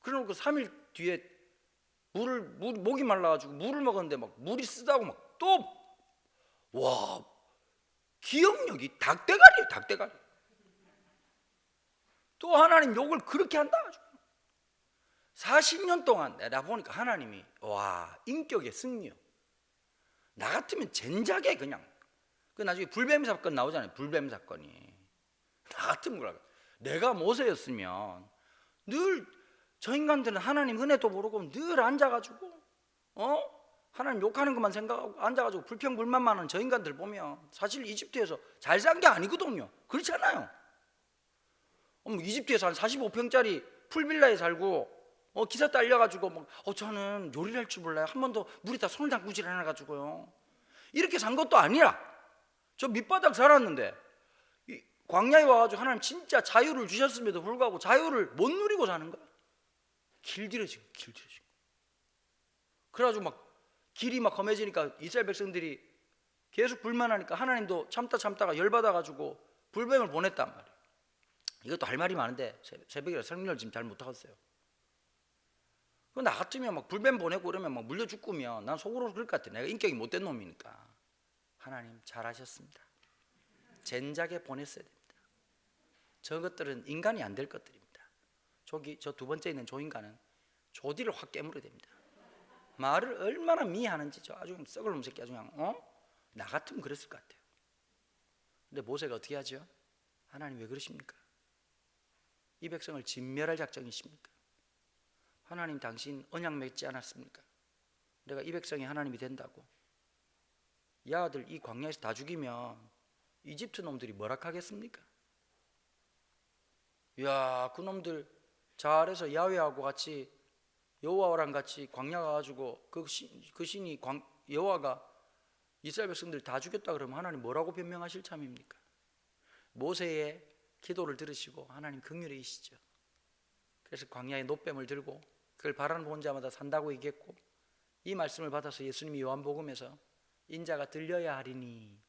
그러고 3일 뒤에 목이 말라가지고 물을 먹었는데 막 물이 쓰다고 막 와, 기억력이 닭대가리예요, 닭대가리. 또 하나님 욕을 그렇게 한다. 40년 동안 내가 보니까 하나님이, 와, 인격의 승리요. 나 같으면 젠작에 그냥, 그 나중에 불뱀 사건 나오잖아요. 불뱀 사건이. 나 같으면 그래. 내가 모세였으면 늘 저 인간들은 하나님 은혜도 모르고 늘 앉아가지고 하나님 욕하는 것만 생각하고 앉아가지고 불평불만 많은 저 인간들 보면 사실 이집트에서 잘 산 게 아니거든요. 그렇잖아요. 이집트에서 한 45평짜리 풀빌라에 살고 기사 딸려가지고 저는 요리를 할 줄 몰라요. 한 번도 물에다 손을 담그질 않아가지고요. 이렇게 산 것도 아니라 저 밑바닥 살았는데 광야에 와가지고 하나님 진짜 자유를 주셨음에도 불구하고 자유를 못 누리고 사는 거야. 길들여지고. 그래가지고 막 길이 막 험해지니까 이스라엘 백성들이 계속 불만하니까 하나님도 참다가 열받아가지고 불뱀을 보냈단 말이에요. 이것도 할 말이 많은데 새벽이라 설명을 지금 잘 못하겠어요. 나 같으면 막 불뱀 보내고 그러면 막 물려 죽으면 난 속으로 그럴 것 같아. 내가 인격이 못된 놈이니까. 하나님 잘하셨습니다. 젠작에 보냈어야 됩니다. 저것들은 인간이 안 될 것들입니다. 저 두 번째 있는 저 인간은 조디를 확 깨물어야 됩니다. 말을 얼마나 미하는지 저 아주 썩을 놈 새끼 아주 그냥 나 같으면 그랬을 것 같아요. 근데 모세가 어떻게 하죠? 하나님 왜 그러십니까? 이 백성을 진멸할 작정이십니까? 하나님 당신 언약 맺지 않았습니까? 내가 이 백성이 하나님이 된다고. 이 아들 이 광야에서 다 죽이면 이집트 놈들이 뭐라 하겠습니까? 이야, 그 놈들 잘해서 야훼하고 같이 여호와랑 같이 광야 가가지고 그 신이 여호와가 이스라엘 백성들 다 죽였다 그러면 하나님 뭐라고 변명하실 참입니까? 모세의 기도를 들으시고 하나님 긍휼히이시죠. 그래서 광야에 노뱀을 들고 그걸 바라보는 자마다 산다고 얘기했고, 이 말씀을 받아서 예수님이 요한복음에서 인자가 들려야 하리니,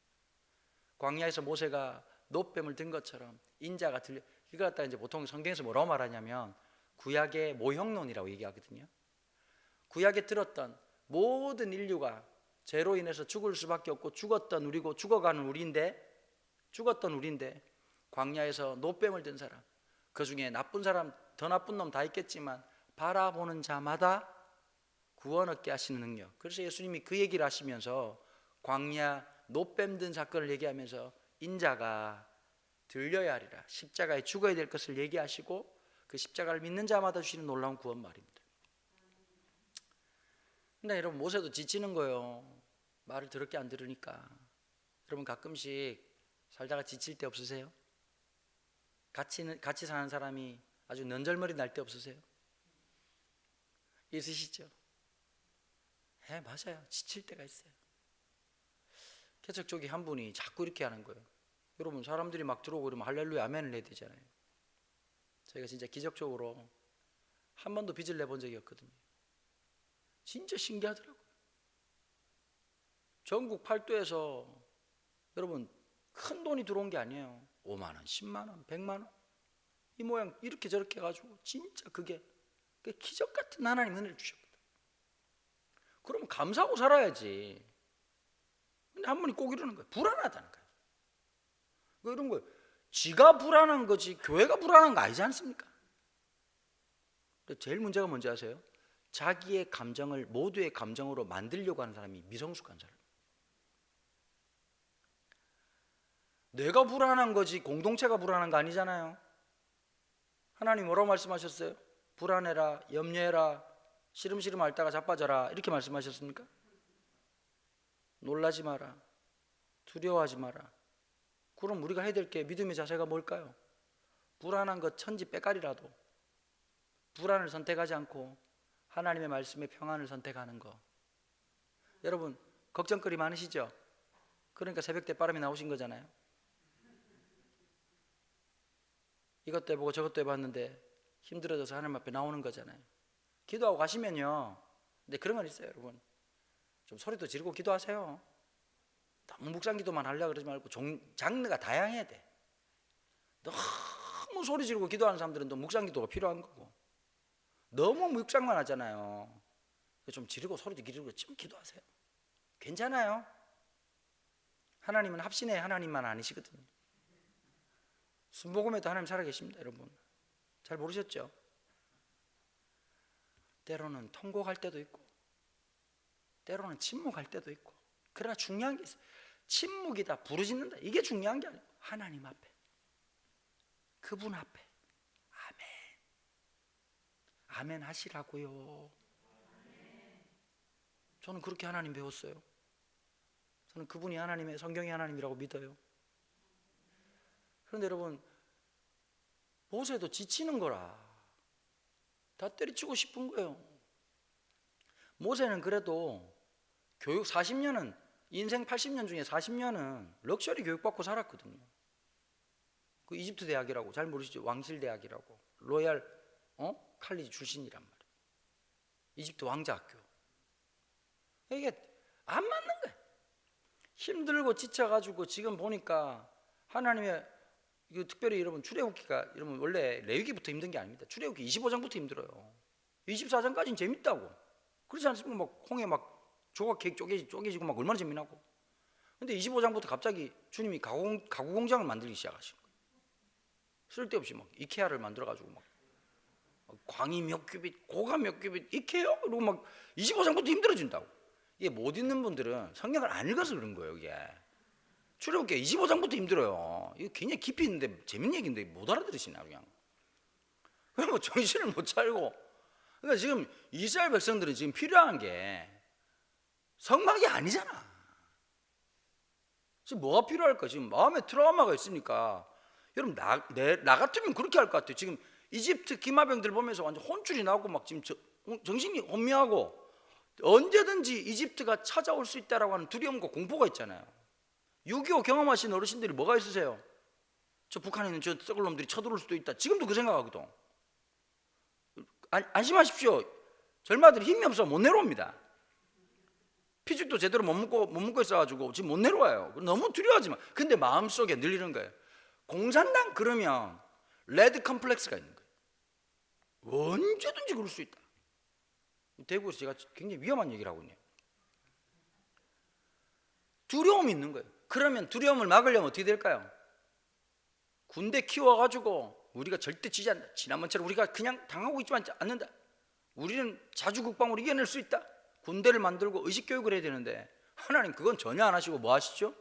광야에서 모세가 노뱀을 든 것처럼 인자가 들려, 이걸 갖다가 이제 보통 성경에서 뭐라고 말하냐면 구약의 모형론이라고 얘기하거든요. 구약에 들었던 모든 인류가 죄로 인해서 죽을 수밖에 없고 죽었던 우리고 죽어가는 우리인데 광야에서 노뱀을 든 사람, 그 중에 나쁜 사람, 더 나쁜 놈 다 있겠지만 바라보는 자마다 구원 얻게 하시는 능력. 그래서 예수님이 그 얘기를 하시면서 광야 노뱀 든 사건을 얘기하면서 인자가 들려야 하리라, 십자가에 죽어야 될 것을 얘기하시고 그 십자가를 믿는 자마다 주시는 놀라운 구원 말입니다. 근데 여러분, 모세도 지치는 거예요. 말을 더럽게 안 들으니까. 여러분, 가끔씩 살다가 지칠 때 없으세요? 같이 사는 사람이 아주 nen절머리 날 때 없으세요? 있으시죠? 맞아요. 지칠 때가 있어요. 개척 쪽에 한 분이 자꾸 이렇게 하는 거예요. 여러분, 사람들이 막 들어오고 그러면 할렐루야 아멘을 해야 되잖아요. 저희가 진짜 기적적으로 한 번도 빚을 내본 적이 없거든요. 진짜 신기하더라고요. 전국 팔도에서 여러분 큰 돈이 들어온 게 아니에요. 5만 원, 10만 원, 100만 원, 이 모양 이렇게 저렇게 해가지고 진짜 그게 기적 같은 하나님 은혜를 주셨거든. 그러면 감사하고 살아야지. 근데 한 분이 꼭 이러는 거예요. 불안하다는 거예요. 이런 거예요. 지가 불안한 거지 교회가 불안한 거 아니지 않습니까? 제일 문제가 뭔지 아세요? 자기의 감정을 모두의 감정으로 만들려고 하는 사람이 미성숙한 사람. 내가 불안한 거지 공동체가 불안한 거 아니잖아요. 하나님 뭐라고 말씀하셨어요? 불안해라, 염려해라, 시름시름 앓다가 자빠져라, 이렇게 말씀하셨습니까? 놀라지 마라, 두려워하지 마라. 그럼 우리가 해야 될 게 믿음의 자세가 뭘까요? 불안한 것 천지 빼가리라도 불안을 선택하지 않고 하나님의 말씀의 평안을 선택하는 거. 여러분, 걱정거리 많으시죠? 그러니까 새벽 대바람이 나오신 거잖아요. 이것도 해보고 저것도 해봤는데 힘들어져서 하나님 앞에 나오는 거잖아요. 기도하고 가시면요, 근데 그런 건 있어요. 여러분, 좀 소리도 지르고 기도하세요. 너무 묵상 기도만 하려고 그러지 말고 장르가 다양해야 돼. 너무 소리 지르고 기도하는 사람들은 또 묵상 기도가 필요한 거고, 너무 묵상만 하잖아요. 좀 지르고 소리도 지르고 좀 기도하세요. 괜찮아요. 하나님은 합신의 하나님만 아니시거든요. 순복음에도 하나님 살아계십니다. 여러분, 잘 모르셨죠? 때로는 통곡할 때도 있고 때로는 침묵할 때도 있고, 그러나 중요한 게 있어요. 침묵이다, 부르짖는다, 이게 중요한 게 아니고 하나님 앞에, 그분 앞에 아멘, 아멘 하시라고요. 저는 그렇게 하나님 배웠어요. 저는 그분이 하나님의, 성경이 하나님이라고 믿어요. 그런데 여러분, 모세도 지치는 거라 다 때려치고 싶은 거예요. 모세는 그래도 교육 40년은, 인생 80년 중에 40년은 럭셔리 교육받고 살았거든요. 그 이집트 대학이라고, 잘 모르시죠? 왕실대학이라고, 로얄 칼리지 출신이란 말이에요. 이집트 왕자학교. 이게 안 맞는 거예요. 힘들고 지쳐가지고 지금 보니까 하나님의, 이거 특별히 여러분 출애굽기가, 여러분 원래 레위기부터 힘든 게 아닙니다. 출애굽기 25장부터 힘들어요. 24장까지는 재밌다고. 그렇지 않습니까? 막 홍해 막 조각 케이크 쪼개지고 막 얼마나 재미나고. 근데 25장부터 갑자기 주님이 가구 공장을 만들기 시작하신 거예요. 쓸데없이 막 이케아를 만들어가지고 막 광이 몇 큐빗, 고가 몇 큐빗, 이케요? 그리고 막 25장부터 힘들어진다고. 이게 못 읽는 분들은 성경을 안 읽어서 그런 거예요. 이게 출애굽기 25장부터 힘들어요. 이거 굉장히 깊이 있는데 재밌는 얘기인데 못 알아들으시나 그냥. 그럼 뭐 정신을 못 차리고. 그러니까 지금 이스라엘 백성들은 지금 필요한 게 성막이 아니잖아. 지금 뭐가 필요할까? 지금 마음에 트라우마가 있으니까. 여러분, 나 같으면 그렇게 할 것 같아요. 지금 이집트 기마병들 보면서 완전 혼쭐이 나고 막 지금 정신이 혼미하고, 언제든지 이집트가 찾아올 수 있다라고 하는 두려움과 공포가 있잖아요. 6.25 경험하신 어르신들이 뭐가 있으세요? 저 북한에 있는 저 썩을 놈들이 쳐들어올 수도 있다. 지금도 그 생각하거든. 안심하십시오. 젊아들이 힘이 없어 못 내려옵니다. 피죽도 제대로 못 먹고 있어가지고 지금 못 내려와요. 너무 두려워하지만 근데 마음속에 늘 이런 거예요. 공산당 그러면 레드 컴플렉스가 있는 거예요. 언제든지 그럴 수 있다. 대구에서 제가 굉장히 위험한 얘기를 하고 있네요. 두려움이 있는 거예요. 그러면 두려움을 막으려면 어떻게 될까요? 군대 키워가지고 우리가 절대 지지 않는다. 지난번처럼 우리가 그냥 당하고 있지만 않는다. 우리는 자주국방으로 이겨낼 수 있다. 군대를 만들고 의식교육을 해야 되는데 하나님 그건 전혀 안 하시고 뭐 하시죠?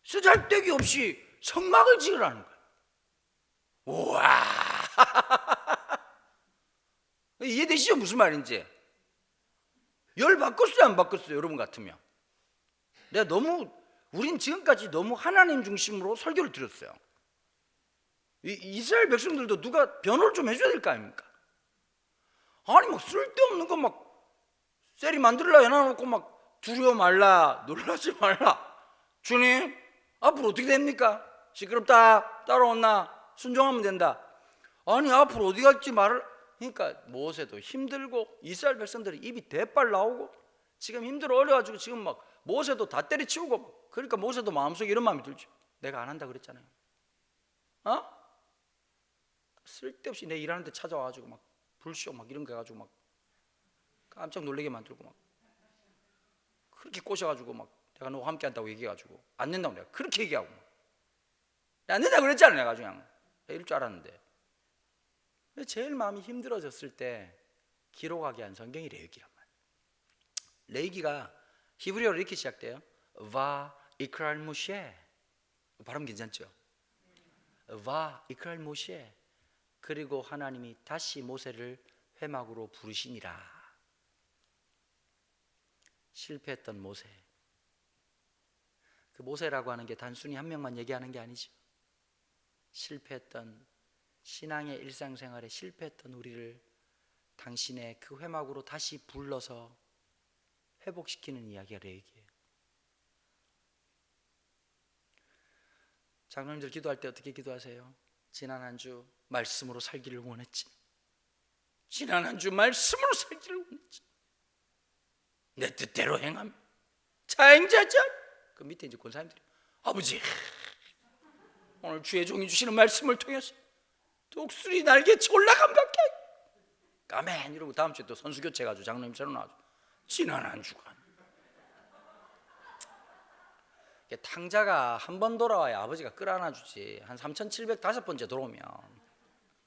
쓰잘데기 없이 성막을 지으라는 거예요. 우와 이해되시죠? 무슨 말인지. 열 바꿨어요 안 바꿨어요? 여러분 같으면 우린 지금까지 너무 하나님 중심으로 설교를 드렸어요. 이스라엘 백성들도 누가 변호를 좀 해줘야 될 거 아닙니까? 아니 막 쓸데없는 거 막 셀이 만들라 해놔놓고 막 두려워 말라 놀라지 말라. 주님 앞으로 어떻게 됩니까? 시끄럽다 따라온나 순종하면 된다. 아니 앞으로 어디 갈지 말을. 그러니까 모세도 힘들고 이스라엘 백성들이 입이 대빨 나오고 지금 힘들어 어려가지고 지금 막 모세도 다 때려치우고. 그러니까 모세도 마음속에 이런 마음이 들죠. 내가 안 한다 그랬잖아요. 쓸데없이 내 일하는데 찾아와가지고 막 불쇼 막 이런 거 해가지고 막 깜짝 놀라게 만들고 막 그렇게 꼬셔가지고 막 내가 너와 함께 한다고 얘기해가지고 안 된다고 내가 그렇게 얘기하고 막. 안 된다고 그랬잖아. 내가 그냥 이럴 줄 알았는데. 제일 마음이 힘들어졌을 때 기록하게 한 성경이 레위기란 말이에요. 레위기가 히브리어로 이렇게 시작돼요. 와 이크랄 모셰. 발음 괜찮죠? 와 이크랄 모셰. 그리고 하나님이 다시 모세를 회막으로 부르시니라. 실패했던 모세. 그 모세라고 하는 게 단순히 한 명만 얘기하는 게 아니죠. 실패했던 신앙의 일상생활에 실패했던 우리를 당신의 그 회막으로 다시 불러서 회복시키는 이야기가 레위기예요. 장로님들 기도할 때 어떻게 기도하세요? 지난 한 주 말씀으로 살기를 원했지. 지난 한 주 말씀으로 살기를 원했지. 내 뜻대로 행함. 자행자자. 그 밑에 이제 권사님들이 아버지 오늘 주의 종이 주시는 말씀을 통해서 독수리 날개 올라감 같게 까맨 이러고 다음 주에 또 선수 교체해가지고 장로님처럼 나와서 지난 한 주간 탕자가 한 번 돌아와야 아버지가 끌어안아주지. 한 3705번째 돌아오면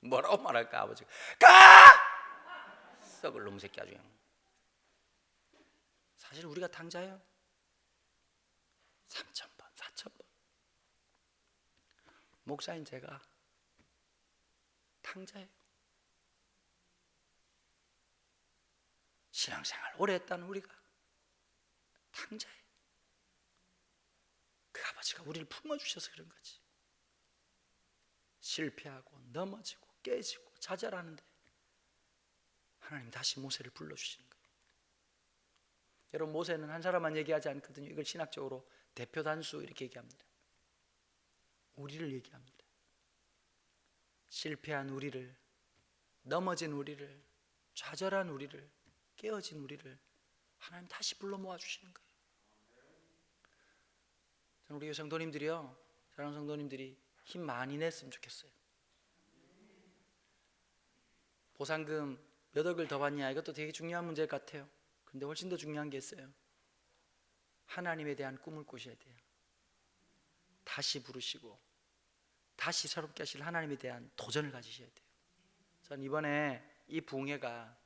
뭐라고 말할까 아버지가 가! 썩을 놈 새끼 아주 그냥. 사실 우리가 탕자예요. 3000번 4000번. 목사인 제가 탕자예요. 신앙생활 오래 했다는 우리가 탕자예요. 그 아버지가 우리를 품어주셔서 그런 거지. 실패하고 넘어지고 깨지고 좌절하는데 하나님 다시 모세를 불러주시는 거예요. 여러분 모세는 한 사람만 얘기하지 않거든요. 이걸 신학적으로 대표 단수 이렇게 얘기합니다. 우리를 얘기합니다. 실패한 우리를, 넘어진 우리를, 좌절한 우리를, 깨어진 우리를 하나님 다시 불러 모아주시는 거예요. 저는 우리 성도님들이요, 사랑하는 성도님들이 힘 많이 냈으면 좋겠어요. 보상금 몇 억을 더 받냐, 이것도 되게 중요한 문제 같아요. 근데 훨씬 더 중요한 게 있어요. 하나님에 대한 꿈을 꾸셔야 돼요. 다시 부르시고 다시 새롭게 하실 하나님에 대한 도전을 가지셔야 돼요. 전 이번에 이 부흥회가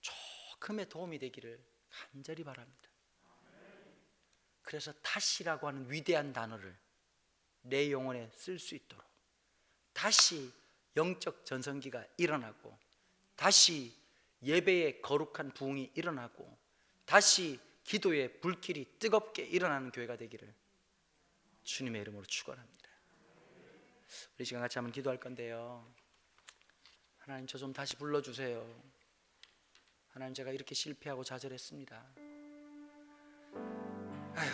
조금의 도움이 되기를 간절히 바랍니다. 그래서 다시라고 하는 위대한 단어를 내 영혼에 쓸 수 있도록 다시 영적 전성기가 일어나고 다시 예배의 거룩한 부흥이 일어나고 다시 기도의 불길이 뜨겁게 일어나는 교회가 되기를 주님의 이름으로 축원합니다. 우리 시간 같이 한번 기도할 건데요. 하나님 저 좀 다시 불러주세요. 하나님 제가 이렇게 실패하고 좌절했습니다. 아휴,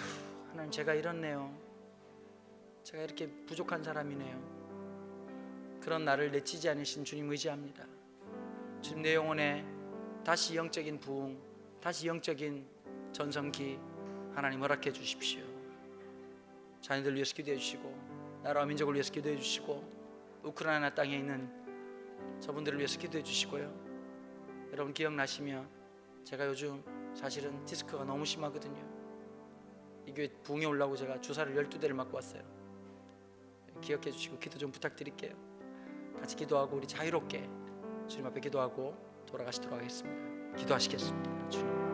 하나님 제가 이렇네요. 제가 이렇게 부족한 사람이네요. 그런 나를 내치지 않으신 주님 의지합니다. 주님, 내 영혼에 다시 영적인 부흥, 다시 영적인 전성기 하나님 허락해 주십시오. 자녀들 위해서 기도해 주시고, 나라와 민족을 위해서 기도해 주시고, 우크라이나 땅에 있는 저분들을 위해서 기도해 주시고요. 여러분 기억나시면 제가 요즘 사실은 디스크가 너무 심하거든요. 이 교회 부흥에 오려고 제가 주사를 12대를 맞고 왔어요. 기억해 주시고 기도 좀 부탁드릴게요. 같이 기도하고 우리 자유롭게 주님 앞에 기도하고 돌아가시도록 하겠습니다. 기도하시겠습니다. 주님,